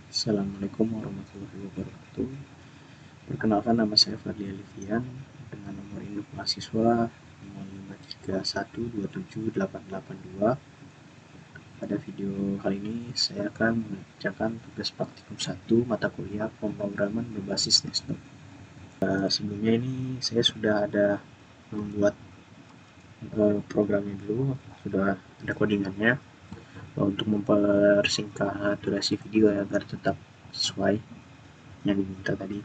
Assalamualaikum warahmatullahi wabarakatuh. Perkenalkan, nama saya Fadli Alifian dengan nomor induk mahasiswa 0531278882. Pada video kali ini saya akan mengerjakan tugas praktikum 1 mata kuliah pemrograman berbasis desktop. Sebelumnya ini saya sudah ada membuat programnya dulu, sudah ada codingannya. Untuk mempersingkat durasi video agar tetap sesuai yang diminta tadi.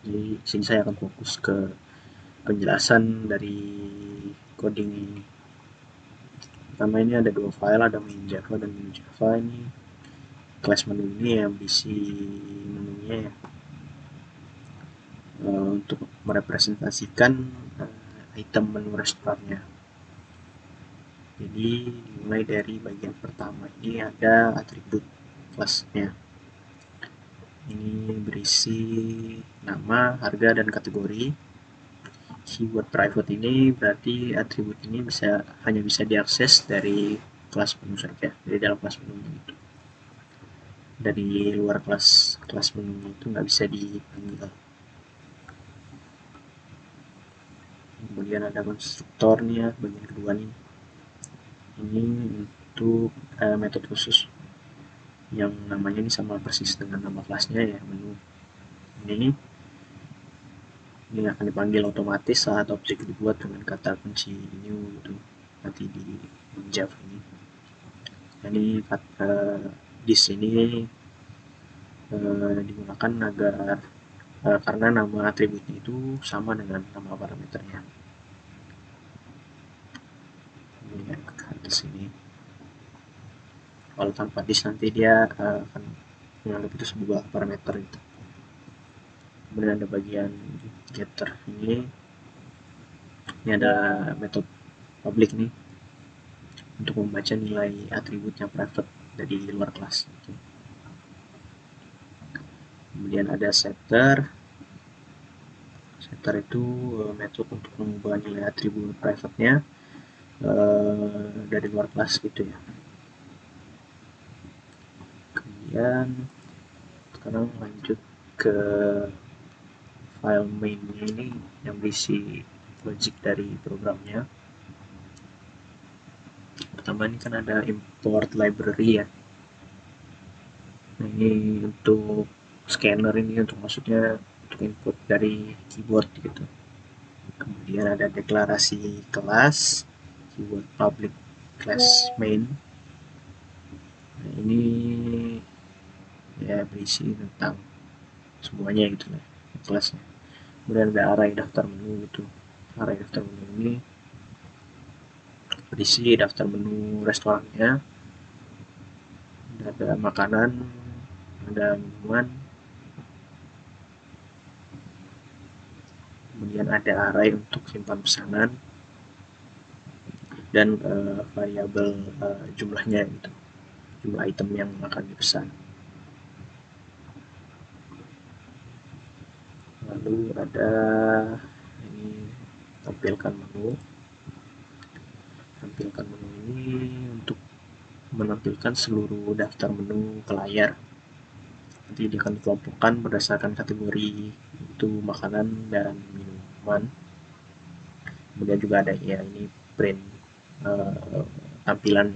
Jadi sini saya akan fokus ke penjelasan dari coding ini. Pertama, ini ada dua file, ada main Java dan main Java. Ini kelas menu ini yang isi menunya ya, untuk merepresentasikan item menu restorannya. Jadi dimulai dari bagian pertama, ini ada atribut kelasnya. Ini berisi nama, harga, dan kategori. Keyword private ini berarti atribut ini hanya bisa diakses dari kelas menu saja, dari dalam kelas menu itu. Dari luar kelas menu itu nggak bisa dipanggil. Kemudian ada konstruktornya, bagian kedua nih. Ini untuk metode khusus yang namanya ini sama persis dengan nama kelasnya ya, menu. Ini akan dipanggil otomatis saat objek dibuat dengan kata kunci new gitu, nanti di Java ini. Jadi di sini digunakan agar karena nama atributnya itu sama dengan nama parameternya. Ini di sini. Kalau tanpa dis nanti dia akan menganggap itu sebuah parameter itu. Kemudian ada bagian getter ini ada metode public nih untuk membaca nilai atributnya private dari luar kelas gitu. Kemudian ada setter itu metode untuk mengubah nilai atribut private-nya dari luar kelas gitu ya. Kemudian sekarang lanjut ke file main ini yang berisi logic dari programnya. Pertama ini kan ada import library ya. Nah, ini untuk scanner ini untuk maksudnya untuk input dari keyboard gitu. Kemudian ada deklarasi kelas, keyword public class main. Nah, ini ya berisi tentang semuanya gitu lah kelasnya. Kemudian ada array daftar menu gitu. Array daftar menu ini berisi daftar menu restorannya, ada makanan, ada minuman, kemudian ada array untuk simpan pesanan dan variabel jumlahnya gitu, jumlah item yang akan dipesan. Lalu ada ini tampilkan menu ini untuk menampilkan seluruh daftar menu ke layar. Nanti dia akan dikelompokkan berdasarkan kategori, itu makanan dan minuman. Kemudian juga ada ya ini print tampilan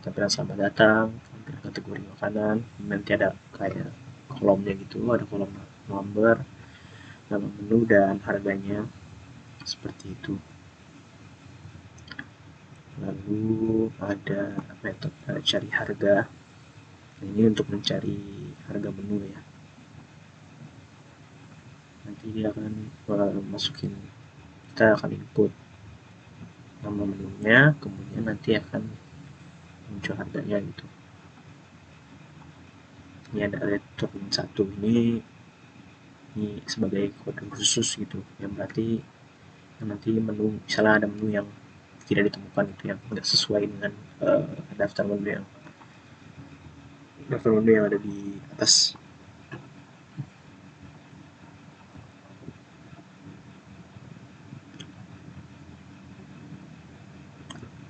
tampilan selamat datang, tampilan kategori makanan, nanti ada kayak kolomnya gitu, ada kolom number, nama menu, dan harganya seperti itu. Lalu ada metode cari harga. Ini untuk mencari harga menu ya. Nanti dia akan kita akan input nama menunya, kemudian nanti akan muncul harganya gitu. Ini ada return 1 ini sebagai kode khusus gitu, yang berarti nanti menu, misalnya ada menu yang tidak ditemukan itu yang tidak sesuai dengan daftar menu yang ada di atas.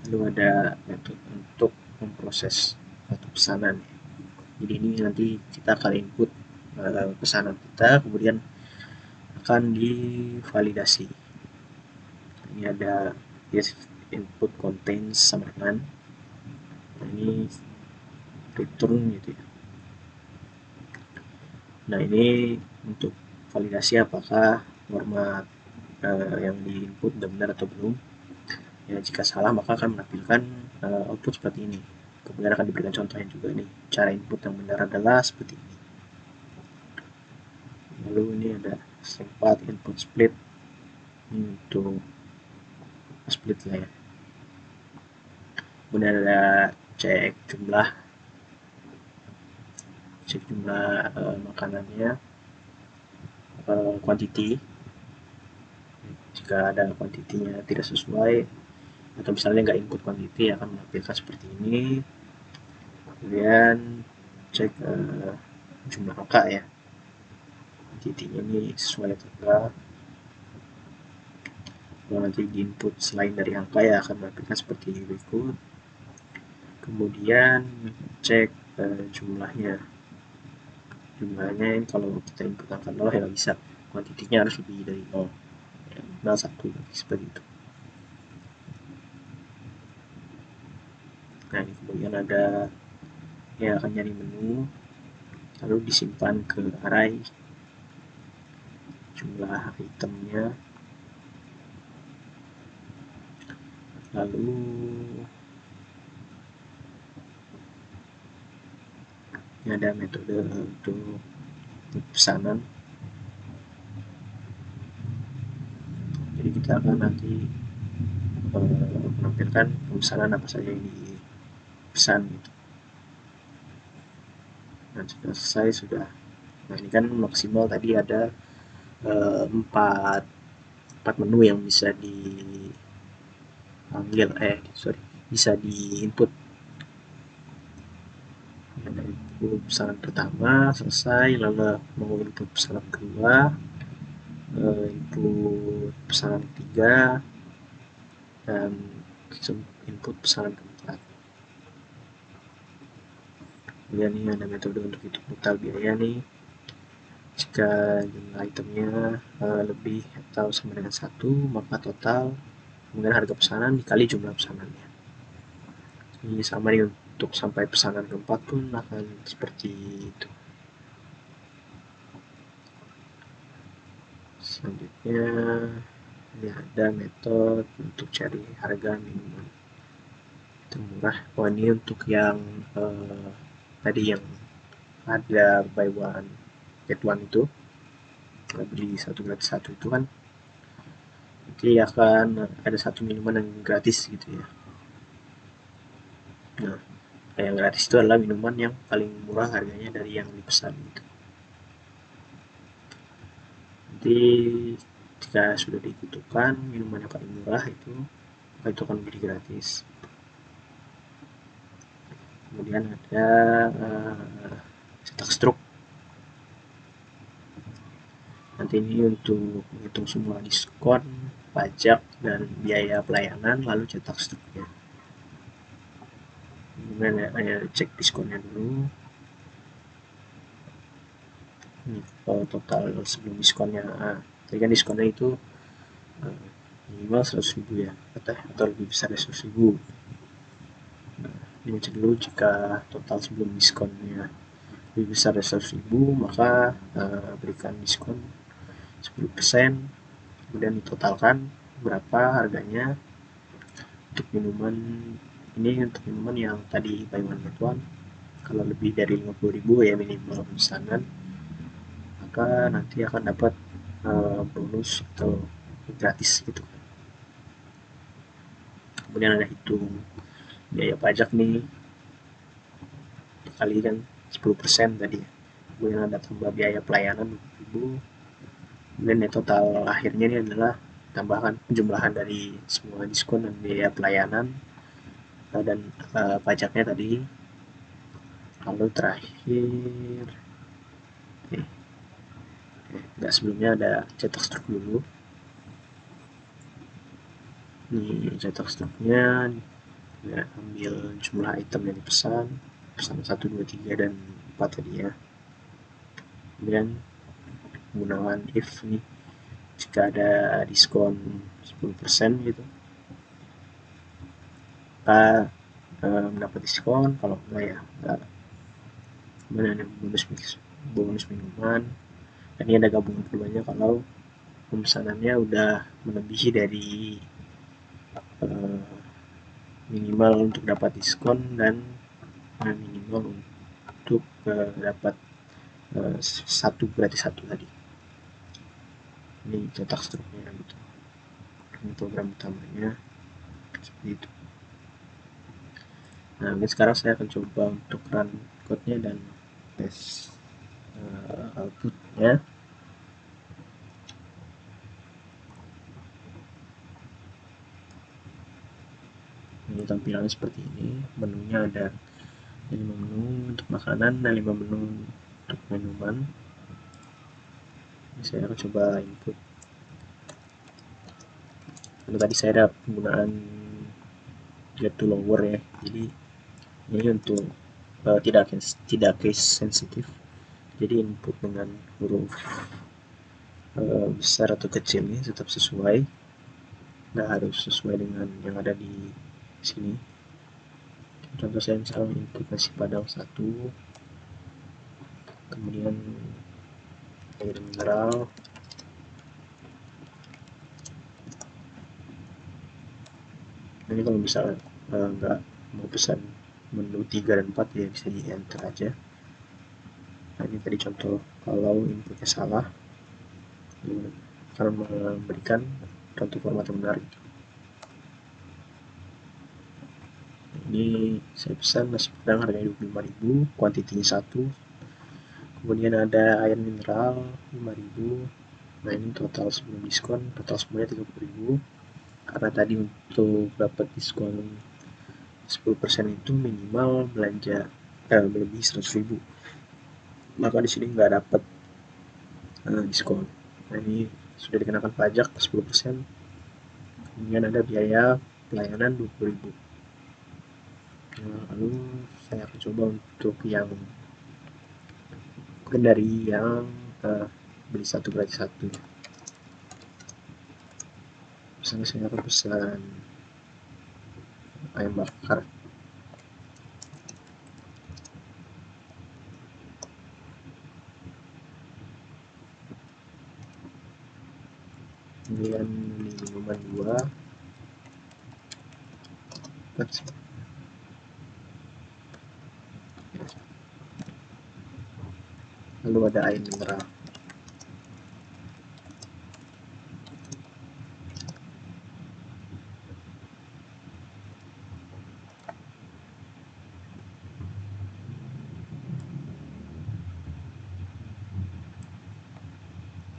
Lalu ada metode untuk memproses satu pesanan. Jadi ini nanti kita akan input pesanan kita, kemudian akan divalidasi. Ini ada yes input contains sama dengan, nah ini return gitu ya. Nah ini untuk validasi apakah format yang di input benar atau belum. Ya jika salah maka akan menampilkan output seperti ini. Kemudian akan diberikan contohnya juga nih, cara input yang benar adalah seperti ini. Lalu ini ada sempat input split, ini untuk split lah ya. Kemudian ada cek jumlah makanannya, quantity. Jika ada kuantitinya tidak sesuai atau misalnya nggak input quantity akan menampilkan seperti ini. Kemudian cek jumlah angka ya, quantity-nya ini sesuai atau enggak. Kalau nanti di input selain dari angka ya akan menampilkan seperti berikut. Kemudian cek jumlahnya ini kalau kita input angka 0 ya nggak bisa, kuantitinya harus lebih dari 0 ya, 0 1 seperti itu. Nah ini kemudian ada yang akan nyari menu, lalu disimpan ke array jumlah itemnya, lalu ini ada metode untuk pesanan. Jadi kita akan nanti menampilkan pemesanan apa saja yang dipesan gitu. Nah sudah selesai sudah. Nah ini kan maksimal tadi ada 4 menu yang bisa dipanggil bisa di input. Input pesanan pertama selesai, lalu mau input pesanan kedua, input pesanan ketiga, dan input pesanan keempat. Kemudian ini ada metode untuk hitung total biaya nih. Jika jumlah itemnya lebih atau sama dengan 1, maka total kemudian harga pesanan dikali jumlah pesanannya. Ini sama nih untuk sampai pesanan keempat pun akan seperti itu. Selanjutnya ini ada metode untuk cari harga minuman termurah. Oh ini untuk yang tadi yang ada buy one get one itu, beli 1 gratis 1 itu kan nanti akan ada 1 minuman yang gratis gitu ya. Nah yang gratis itu adalah minuman yang paling murah harganya dari yang dipesan gitu. Nanti jika sudah ditentukan minuman yang paling murah itu, maka itu akan menjadi gratis. Kemudian ada cetak struk. Nanti ini untuk menghitung semua diskon, pajak, dan biaya pelayanan, lalu cetak struknya. Kemudian hanya cek diskonnya dulu. Ini total sebelum diskonnya, tadi kan diskonnya itu minimal 100.000 ya, atau lebih besar dari 100.000. Nah, ini cek dulu jika total sebelum diskonnya lebih besar dari 100.000 maka berikan diskon 10%, kemudian ditotalkan berapa harganya untuk minuman ini. Untuk minuman yang tadi buy one get one, kalau lebih dari 50.000 ya minimal pesanan, maka nanti akan dapat bonus atau gratis gitu. Kemudian ada hitung biaya pajak nih, kali kan 10% tadi. Kemudian ada tambah biaya pelayanan 20.000. Kemudian total akhirnya ini adalah tambahkan penjumlahan dari semua diskon dan biaya pelayanan dan pajaknya tadi. Lalu terakhir sebelumnya ada cetak struk dulu. Ini cetak struknya ya, ambil jumlah item yang dipesan, pesan 1, 2, 3 dan 4 tadi ya. Kemudian menggunakan if nih, jika ada diskon 10% gitu, kita mendapat diskon, kalau enggak ya enggak. Kemudian ada bonus minuman, dan ini ada gabungan keduanya kalau pemesanannya udah melebihi dari minimal untuk dapat diskon dan minimal untuk dapat satu gratis satu tadi. Ini cetak struknya gitu. Ini program utamanya seperti itu. Nah, ini sekarang saya akan coba untuk run code-nya dan tes output-nya. Ini tampilannya seperti ini. Menunya ada 5 menu untuk makanan dan 5 menu untuk minuman. Ini saya akan coba input. Lalu tadi saya ada penggunaan get to lower ya. Jadi ini untuk tidak case sensitif. Jadi input dengan huruf besar atau kecil ini tetap sesuai, nggak harus sesuai dengan yang ada di sini. Contoh saya misalnya input nasi padang 1, kemudian air mineral, ini kalau misalnya nggak mau pesan menu 3 dan 4 ya bisa di enter aja. Nah, ini tadi contoh kalau inputnya salah akan memberikan contoh format yang benar. Ini saya pesan nasi padang harganya 25.000, kuantitinya 1, kemudian ada air mineral 5.000. Nah, ini total sebelum diskon, total semuanya 30.000, karena tadi untuk dapat diskon 10% itu minimal belanja melebihi 100.000, maka di sini nggak dapat diskon. Nah, ini sudah dikenakan pajak 10%, kemudian ada biaya pelayanan 20.000. Nah, lalu saya akan coba untuk yang dari yang beli satu gratis satu. Misalnya saya akan pesan ayam bakar. Kemudian minuman 2, lalu ada air mineral.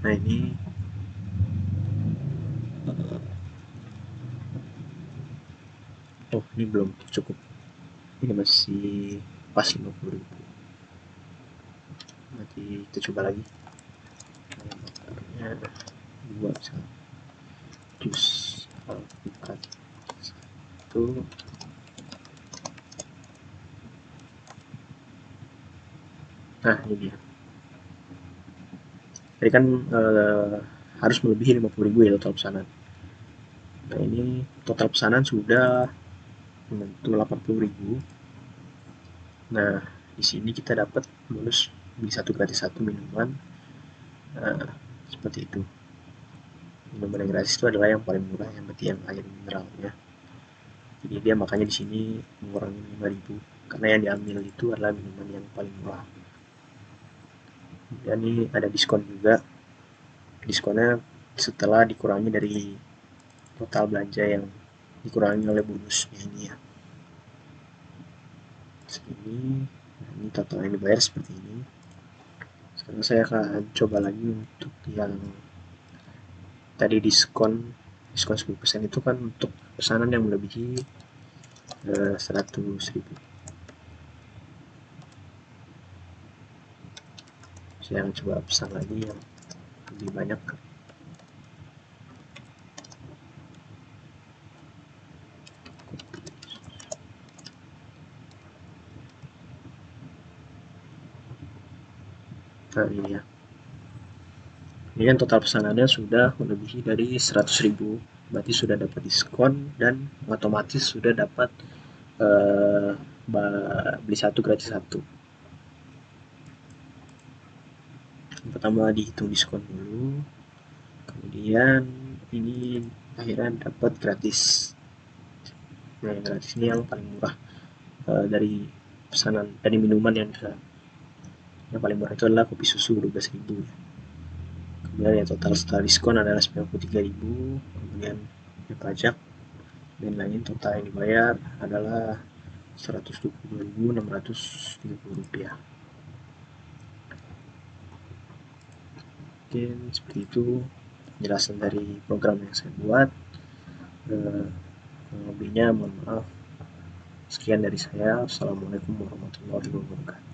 Nah, ini ini belum cukup, ini masih pas 50.000. Nanti kita coba lagi. Bakarnya 2 misalnya, jus alpukat 1. Nah, ini dia. Tadi kan harus melebihi 50.000 ya total pesanan. Nah, ini total pesanan sudah menyentuh 80.000. Nah, di sini kita dapat bonus beli 1 gratis 1 minuman. Nah, seperti itu. Minuman yang gratis itu adalah yang paling murah, yang berarti yang air mineral ya. Jadi dia makanya di sini mengurangi 5.000, karena yang diambil itu adalah minuman yang paling murah. Dan ini ada diskon juga. Diskonnya setelah dikurangi dari total belanja yang dikurangi oleh bonusnya ini ya. Segini, ini total yang dibayar seperti ini. Sekarang saya akan coba lagi untuk yang tadi diskon 10% itu kan untuk pesanan yang melebihi 100.000. Saya akan coba pesan lagi yang lebih banyak. Nah ini ya, ini kan total pesanannya sudah melebihi dari 100.000, berarti sudah dapat diskon dan otomatis sudah dapat beli satu gratis satu. Pertama dihitung diskon dulu, kemudian ini akhirnya dapat gratis. Nah yang gratis ini yang paling murah dari pesanan, dari minuman yang paling murah itu adalah kopi susu 12.000. Kemudian yang total setelah diskon adalah 93.000, kemudian yang pajak dan lain total yang dibayar adalah 122.630 rupiah. Mungkin seperti itu penjelasan dari program yang saya buat. Lebihnya mohon maaf. Sekian dari saya. Assalamualaikum warahmatullahi wabarakatuh.